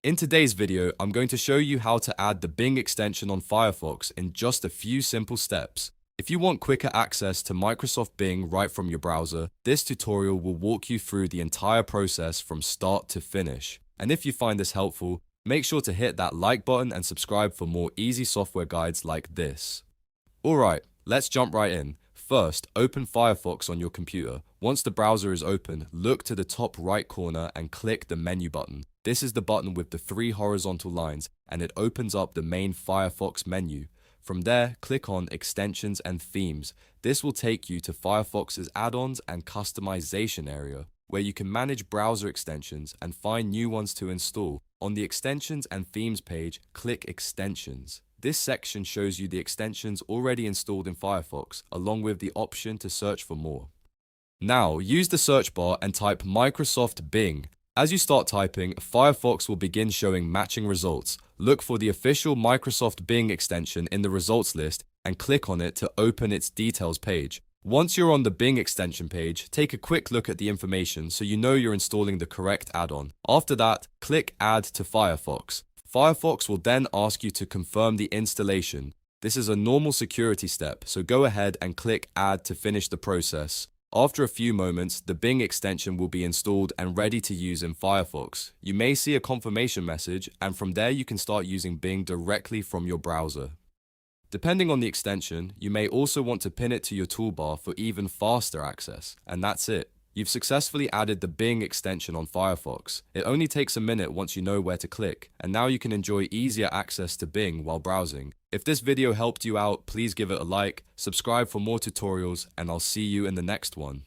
In today's video, I'm going to show you how to add the Bing extension on Firefox in just a few simple steps. If you want quicker access to Microsoft Bing right from your browser, this tutorial will walk you through the entire process from start to finish. And if you find this helpful, make sure to hit that like button and subscribe for more easy software guides like this. Alright, let's jump right in. First, open Firefox on your computer. Once the browser is open, look to the top right corner and click the menu button. This is the button with the 3 horizontal lines, and it opens up the main Firefox menu. From there, click on Extensions and Themes. This will take you to Firefox's add-ons and customization area, where you can manage browser extensions and find new ones to install. On the Extensions and Themes page, click Extensions. This section shows you the extensions already installed in Firefox, along with the option to search for more. Now, use the search bar and type Microsoft Bing. As you start typing, Firefox will begin showing matching results. Look for the official Microsoft Bing extension in the results list and click on it to open its details page. Once you're on the Bing extension page, take a quick look at the information so you know you're installing the correct add-on. After that, click Add to Firefox. Firefox will then ask you to confirm the installation. This is a normal security step, so go ahead and click Add to finish the process. After a few moments, the Bing extension will be installed and ready to use in Firefox. You may see a confirmation message, and from there you can start using Bing directly from your browser. Depending on the extension, you may also want to pin it to your toolbar for even faster access, and that's it. You've successfully added the Bing extension on Firefox. It only takes a minute once you know where to click, and now you can enjoy easier access to Bing while browsing. If this video helped you out, please give it a like, subscribe for more tutorials, and I'll see you in the next one.